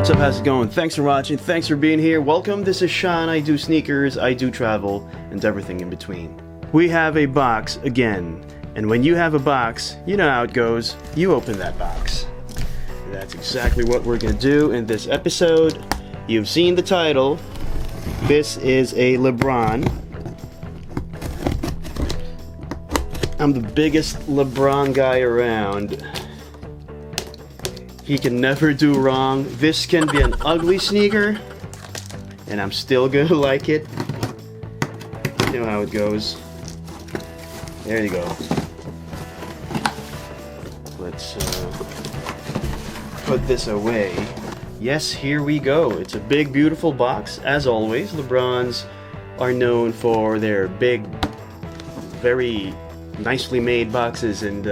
what's up, how's it going? Thanks for watching, thanks for being here, welcome, this is Sean, I do sneakers, I do travel, and everything in between. We have a box again, and when you have a box, you know how it goes, you open that box. And that's exactly what we're gonna do in this episode. You've seen the title, this is a Lebron. I'm the biggest Lebron guy around. He can never do wrong. This can be an ugly sneaker, and I'm still gonna like it. You know how it goes. There you go. Let's put this away. Yes, here we go. It's a big, beautiful box. As always, Lebrons are known for their big, very nicely made boxes, and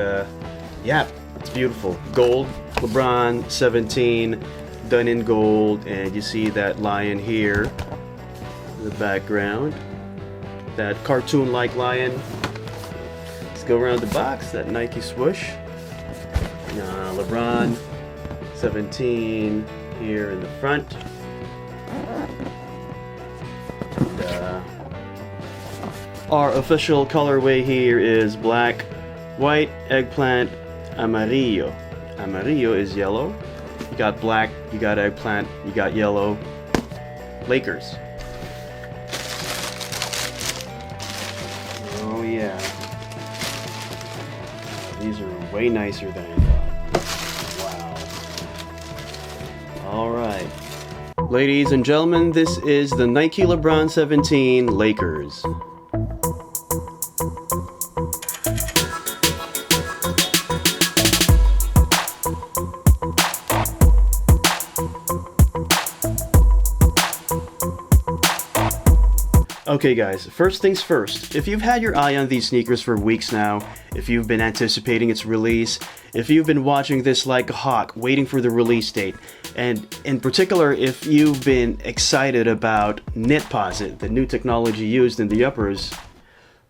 yeah, it's beautiful. Gold. Lebron 17 done in gold, and you see that lion here in the background, that cartoon-like lion. Let's go around the box, that Nike swoosh. Lebron 17 here in the front. And, our official colorway here is black, white, eggplant, amarillo. Amarillo is yellow. You got black, you got eggplant, you got yellow. Lakers. Oh yeah. These are way nicer than I thought. Wow. Alright. Ladies and gentlemen, this is the Nike LeBron 17 Lakers. Okay guys, first things first, if you've had your eye on these sneakers for weeks now, if you've been anticipating its release, if you've been watching this like a hawk, waiting for the release date, and in particular if you've been excited about Knitposite, the new technology used in the uppers,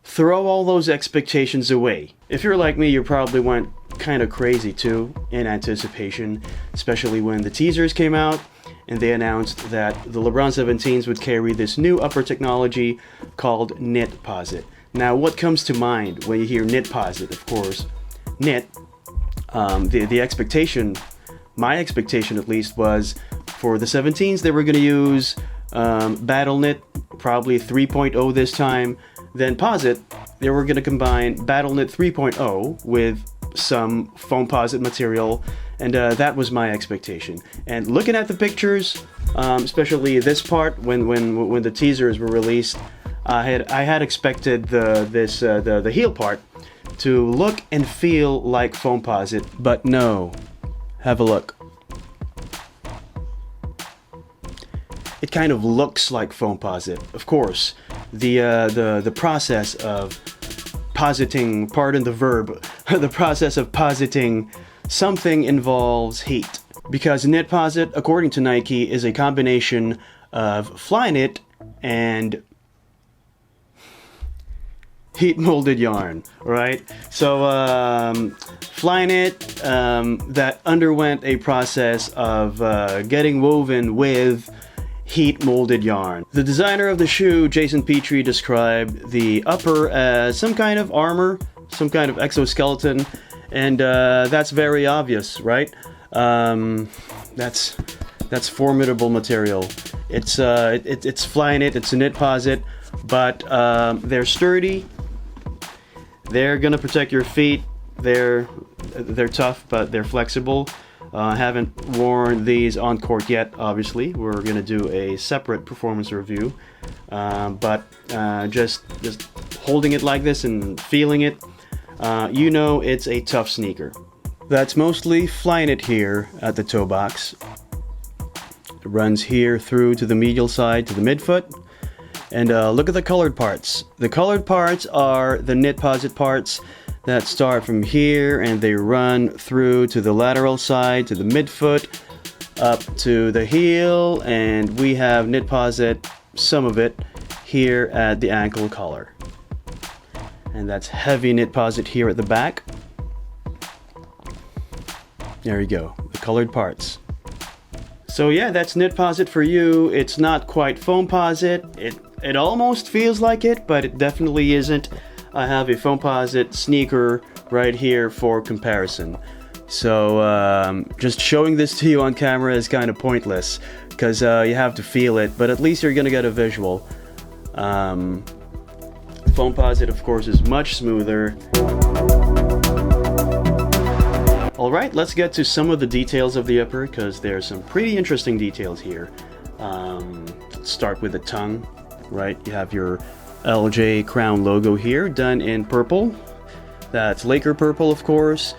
throw all those expectations away. If you're like me, you probably went kind of crazy too in anticipation, especially when the teasers came out and they announced that the Lebron 17s would carry this new upper technology called Knitposite. Now, what comes to mind when you hear Knitposite? Of course, knit. The expectation, my expectation at least, was for the 17s they were going to use Battle Knit, probably 3.0 this time. Then Posit, they were going to combine Battle Knit 3.0 with some foamposite material, and that was my expectation. And looking at the pictures, especially this part when the teasers were released, I had expected the heel part to look and feel like foamposite, but no. Have a look. It kind of looks like foamposite. Of course, the process of positing, pardon the verb, the process of positing something involves heat. Because Knitposite, according to Nike, is a combination of Flyknit and heat molded yarn, right? So Flyknit that underwent a process of getting woven with heat molded yarn. The designer of the shoe, Jason Petrie, described the upper as some kind of armor, some kind of exoskeleton, and that's very obvious, right? That's formidable material. It's Flyknit, it's a Knitposite, but they're sturdy. They're gonna protect your feet. They're tough, but they're flexible. I haven't worn these on court yet, obviously. We're gonna do a separate performance review, but just holding it like this and feeling it, you know it's a tough sneaker. That's mostly Flyknit here at the toe box. It runs here through to the medial side to the midfoot. And look at the colored parts. The colored parts are the Knitposite parts that start from here and they run through to the lateral side, to the midfoot, up to the heel, and we have Knitposite, some of it, here at the ankle collar. And that's heavy Knitposite here at the back. There you go, the colored parts. So yeah, that's Knitposite for you. It's not quite Foamposite. It almost feels like it, but it definitely isn't. I have a Foamposite sneaker right here for comparison. So just showing this to you on camera is kind of pointless because you have to feel it, but at least you're gonna get a visual. Foamposite, of course, is much smoother. Alright, let's get to some of the details of the upper because there's some pretty interesting details here. Let's start with the tongue, right? You have your LJ Crown logo here, done in purple. That's Laker purple, of course.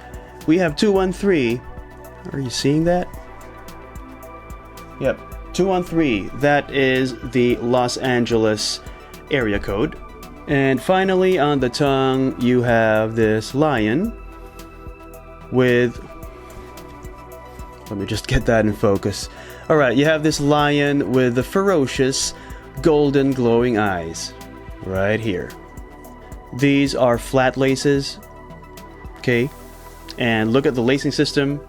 We have 213. Are you seeing that? Yep, 213. That is the Los Angeles area code. And finally, on the tongue, you have this lion with, let me just get that in focus. Alright, you have this lion with the ferocious golden glowing eyes right here. These are flat laces, okay? And look at the lacing system.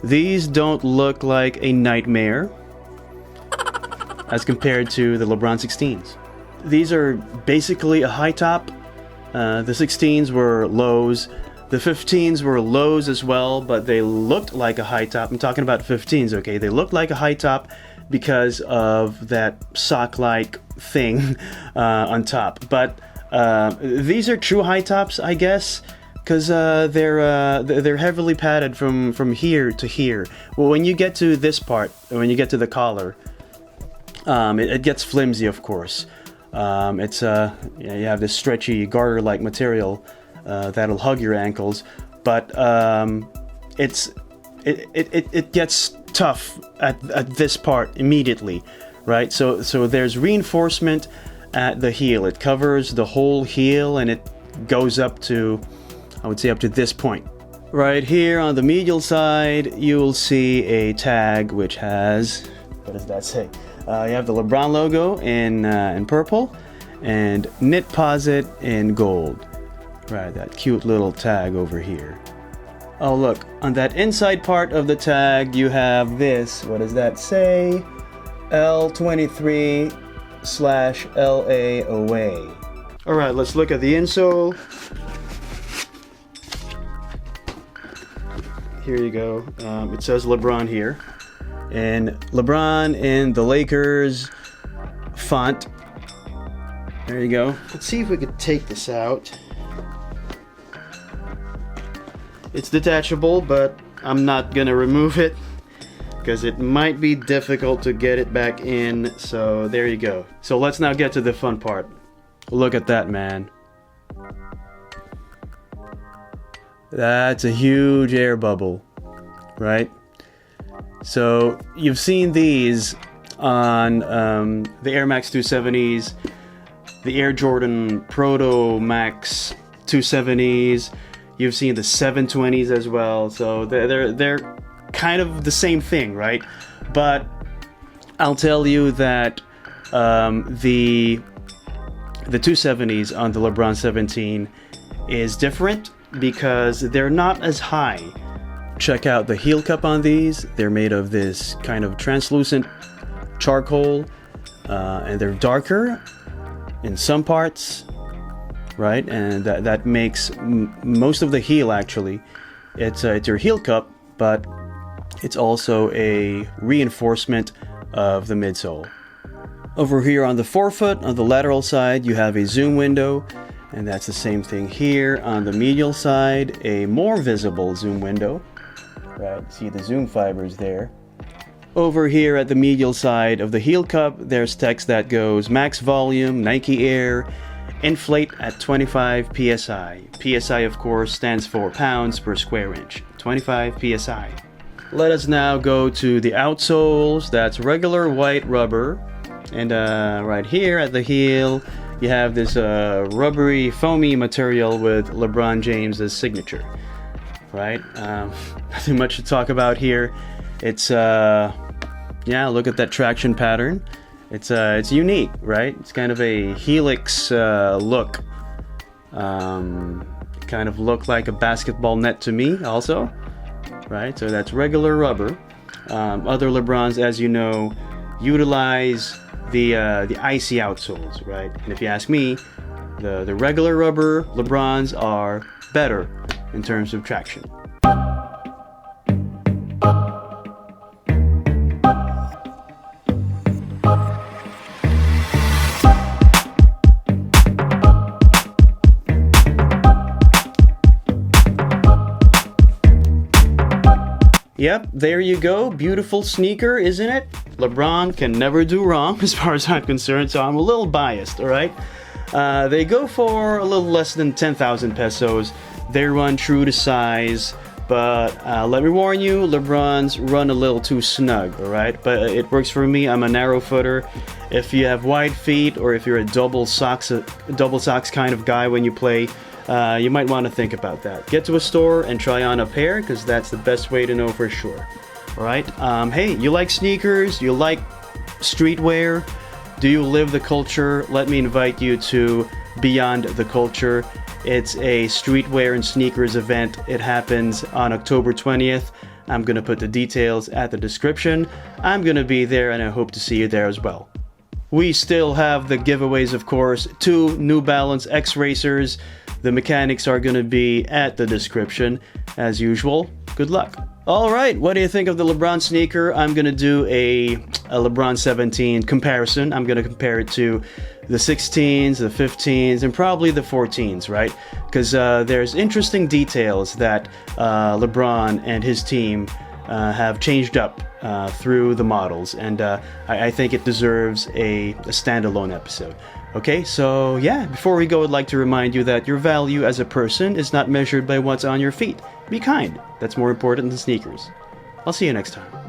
These don't look like a nightmare as compared to the Lebron 16s. These are basically a high top. The 16s were lows. The 15s were lows as well, but they looked like a high top. I'm talking about 15s, okay? They looked like a high top because of that sock-like thing on top. But these are true high tops, I guess, because they're heavily padded from here to here. Well, when you get to this part, when you get to the collar, it gets flimsy, of course. You have this stretchy garter-like material that'll hug your ankles, but it gets tough at this part immediately, right? So there's reinforcement at the heel. It covers the whole heel and it goes up to, I would say, up to this point. Right here on the medial side, you'll see a tag which has, what does that say? You have the Lebron logo in purple and Knitposite in gold. Right, that cute little tag over here. Oh look, on that inside part of the tag you have this, what does that say? L23/LA away. Alright, let's look at the insole. Here you go. It says Lebron here. And LeBron in the Lakers font. There you go. Let's see if we could take this out. It's detachable, but I'm not gonna remove it because it might be difficult to get it back in. So there you go. So let's now get to the fun part. Look at that, man. That's a huge air bubble, right? So you've seen these on the Air Max 270s, the Air Jordan Proto Max 270s. You've seen the 720s as well. So they're kind of the same thing, right? But I'll tell you that the 270s on the Lebron 17 is different because they're not as high. Check out the heel cup on these. They're made of this kind of translucent charcoal, and they're darker in some parts, right? And that makes most of the heel actually. It's your heel cup, but it's also a reinforcement of the midsole. Over here on the forefoot, on the lateral side, you have a zoom window, and that's the same thing here. On the medial side, a more visible zoom window. Right, see the zoom fibers there. Over here at the medial side of the heel cup, there's text that goes max volume, Nike Air, inflate at 25 psi. PSI, of course, stands for pounds per square inch. 25 psi. Let us now go to the outsoles. That's regular white rubber. And right here at the heel, you have this rubbery, foamy material with LeBron James's signature. Right? Nothing much to talk about here. It's yeah, look at that traction pattern. It's unique, right? It's kind of a helix look. Kind of look like a basketball net to me also, right? So that's regular rubber. Other Lebrons, as you know, utilize the icy outsoles, right? And if you ask me, the regular rubber Lebrons are better in terms of traction. Yep, there you go. Beautiful sneaker, isn't it? LeBron can never do wrong as far as I'm concerned, so I'm a little biased, alright? They go for a little less than 10,000 pesos. They run true to size, but let me warn you, LeBrons run a little too snug, alright? But it works for me. I'm a narrow footer. If you have wide feet, or if you're a double socks kind of guy when you play, you might want to think about that. Get to a store and try on a pair, because that's the best way to know for sure. Alright, hey, you like sneakers? You like streetwear? Do you live the culture? Let me invite you to Beyond the Culture. It's a streetwear and sneakers event. It happens on October 20th. I'm going to put the details at the description. I'm going to be there, and I hope to see you there as well. We still have the giveaways, of course. 2 New Balance X Racers. The mechanics are going to be at the description, as usual. Good luck. Alright, what do you think of the LeBron sneaker? I'm going to do a LeBron 17 comparison. I'm going to compare it to the 16s, the 15s, and probably the 14s, right? Because there's interesting details that LeBron and his team have changed up through the models, and I think it deserves a standalone episode. Okay, so yeah, before we go, I'd like to remind you that your value as a person is not measured by what's on your feet. Be kind. That's more important than sneakers. I'll see you next time.